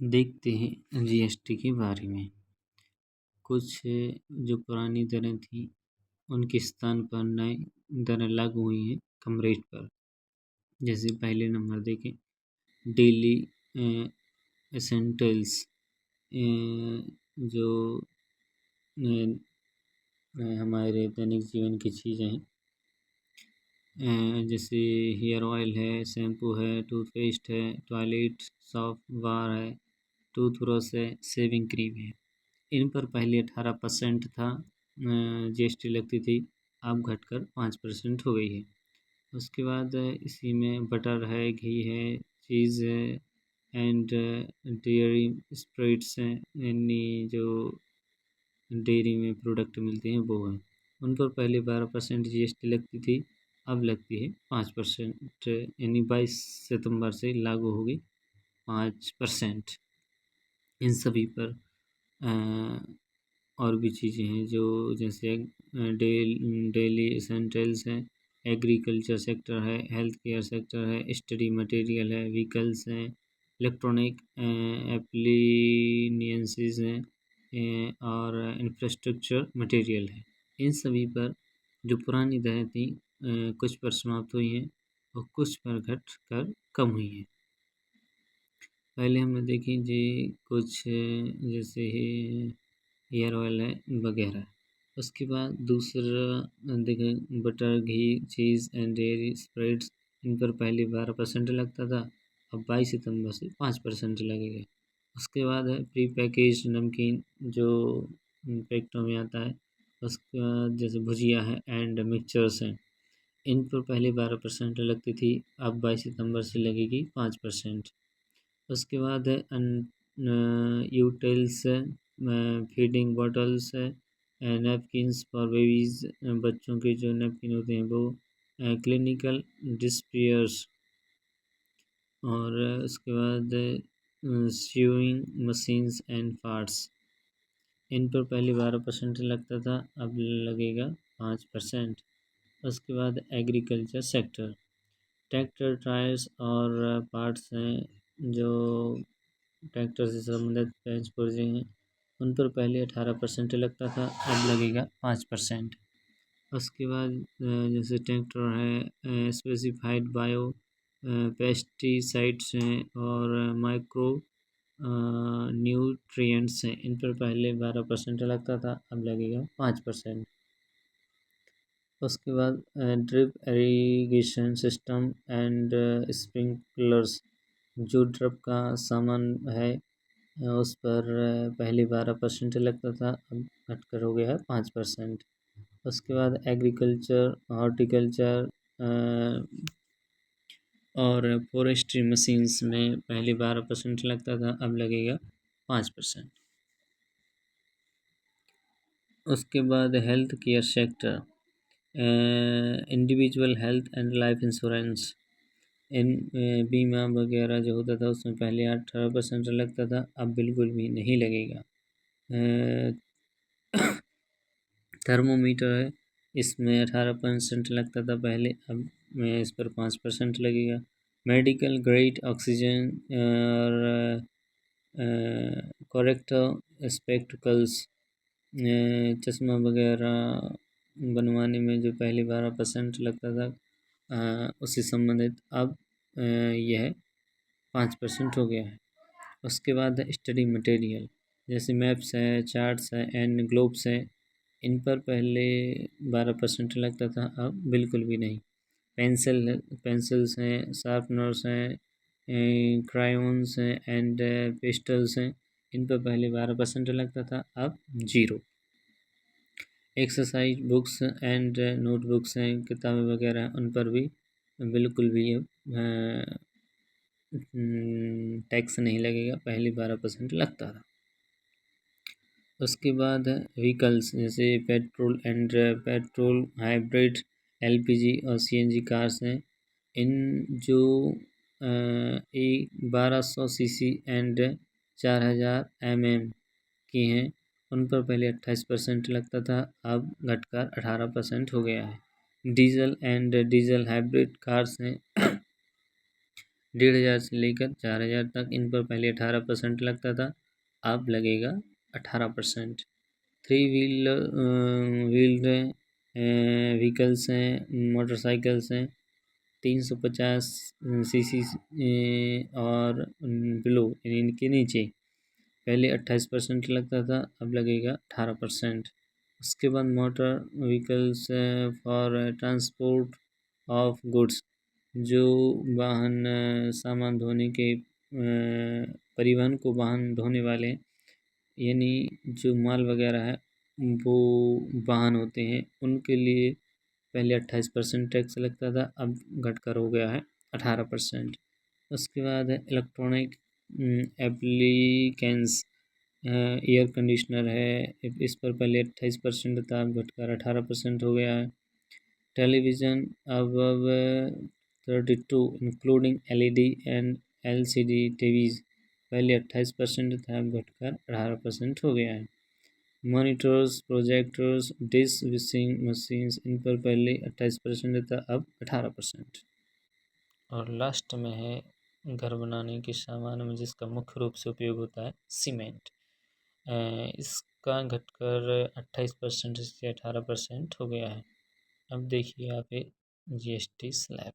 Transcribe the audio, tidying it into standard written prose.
देखते हैं जीएसटी के बारे में। कुछ जो पुरानी दरें थीं, उनके स्थान पर नए दरें लागू हुई हैं कम रेट पर। जैसे पहले नंबर देखें, डेली एसेंटिल्स जो हमारे दैनिक जीवन की चीज़ें हैं, जैसे हेयर ऑयल है, शैम्पू है, टूथपेस्ट है, टॉयलेट सॉप बार है, टूथब्रश है, शेविंग क्रीम है। इन पर पहले 18% था जीएसटी लगती थी, अब घटकर 5% हो गई है। उसके बाद इसी में बटर है, घी है, चीज़ है एंड डेयरी स्प्रेड्स हैं, यानी जो डेयरी में प्रोडक्ट मिलते हैं वो हैं। उन पर पहले 12% जीएसटी लगती थी, अब लगती है 5%, यानी 22 सितंबर से लागू होगी 5%। इन सभी पर और भी चीज़ें हैं जो जैसे डेली एसेंटिल्स हैं, एग्रीकल्चर सेक्टर है, हेल्थ केयर सेक्टर है, स्टडी मटेरियल है, व्हीकल्स हैं, इलेक्ट्रॉनिक एप्लीनियंसेस हैं और इंफ्रास्ट्रक्चर मटेरियल है। इन सभी पर जो पुरानी दरें थीं कुछ पर समाप्त हुई हैं और कुछ पर घट कर कम हुई हैं। पहले हमने देखी जी कुछ जैसे हेयर ऑयल है वगैरह। उसके बाद दूसरा देखें बटर, घी, चीज़ एंड डेयरी स्प्रेड्स। इन पर पहले 12% लगता था, अब 22 सितंबर से 5% लगेगा। उसके बाद है प्री पैकेज नमकीन जो पैकेटों में आता है। उसके बाद जैसे भुजिया है एंड मिक्सचर्स हैं। इन पर पहले 12% लगती थी, अब 22 सितंबर से लगेगी 5%। उसके बाद है यूटेल्स है, फीडिंग बॉटल्स है, नैपकिन्स फॉर बेबीज़, बच्चों के जो नैपकिन होते हैं वो, क्लिनिकल डिस्पेयर्स और उसके बाद स्यूइंग मशीन्स एंड पार्ट्स। इन पर पहले 12% लगता था, अब लगेगा 5%। उसके बाद एग्रीकल्चर सेक्टर, ट्रैक्टर, टायर्स और पार्ट्स हैं जो ट्रैक्टर से संबंधित पेंच पुर्जे हैं, उन पर पहले 18% लगता था, अब लगेगा 5%। उसके बाद जैसे ट्रैक्टर है, स्पेसिफाइड बायो पेस्टिसाइड्स हैं और माइक्रो न्यूट्रिएंट्स हैं। इन पर पहले 12% लगता था, अब लगेगा 5%। उसके बाद drip irrigation system and sprinklers, जो ड्रिप का सामान है उस पर पहले 12% लगता था, अब घटकर हो गया है 5%। उसके बाद एग्रीकल्चर, हॉर्टिकल्चर और फॉरेस्ट्री मशीन्स में पहले 12% लगता था, अब लगेगा 5%। उसके बाद health care sector, individual health and life insurance, इन बीमा वगैरह जो होता था उसमें पहले 18% लगता था, अब बिल्कुल भी नहीं लगेगा। थर्मोमीटर है, इसमें 18% लगता था पहले, अब इस पर 5% लगेगा। मेडिकल ग्रेड ऑक्सीजन और करेक्टर स्पेक्टिकल्स, चश्मा वगैरह बनवाने में जो पहले 12% लगता था उससे संबंधित, अब यह 5% हो गया है। उसके बाद स्टडी मटेरियल, जैसे मैप्स है, चार्ट्स है एंड ग्लोब्स है, इन पर पहले 12% लगता था, अब बिल्कुल भी नहीं। पेंसिल्स हैं, शार्पनर्स हैं, क्रायॉन्स हैं एंड पेस्टल्स हैं, इन पर पहले 12% लगता था, अब 0। एक्सरसाइज बुक्स एंड नोटबुक्स हैं, किताबें वगैरह, उन पर भी बिल्कुल भी टैक्स नहीं लगेगा, पहले 12% लगता था। उसके बाद व्हीकल्स, जैसे पेट्रोल हाइब्रिड, एलपीजी और सीएनजी कार्स हैं, इन जो 1200 सीसी एंड 4000 mm की हैं, उन पर पहले 28% लगता था, अब घटकर 18% हो गया है। Diesel and diesel hybrid cars हैं 1,500 से लेकर 4,000 तक इन पर पहले 18% लगता था, अब लगेगा 18%। थ्री व्हील्ड व्हीकल्स हैं, मोटरसाइकिल्स हैं, 350 सीसी और बिलो यानी इनके नीचे पहले 28% लगता था, अब लगेगा 18%। उसके बाद motor vehicles for transport of goods, जो वाहन सामान ढोने के परिवहन को वाहन ढोने वाले यानी जो माल वगैरह है वो वाहन होते हैं, उनके लिए पहले 28% टैक्स लगता था, अब घटकर हो गया है 18%। उसके बाद है इलेक्ट्रॉनिक एप्लीकेंस, एयर कंडीशनर है, इस पर पहले 28% था, अब घटकर 18% हो गया है। Television above 32 including LED and LCD TVs पहले 28% था, अब घटकर 18% हो गया है। Monitors, projectors, dish washing machines, इन पर पहले 28% था, अब 18%। और लास्ट में है घर बनाने के सामान में जिसका मुख्य रूप से उपयोग होता है सीमेंट। इसका घटकर 28% से 18% हो गया है। अब देखिए यहाँ पे जीएसटी स्लैब।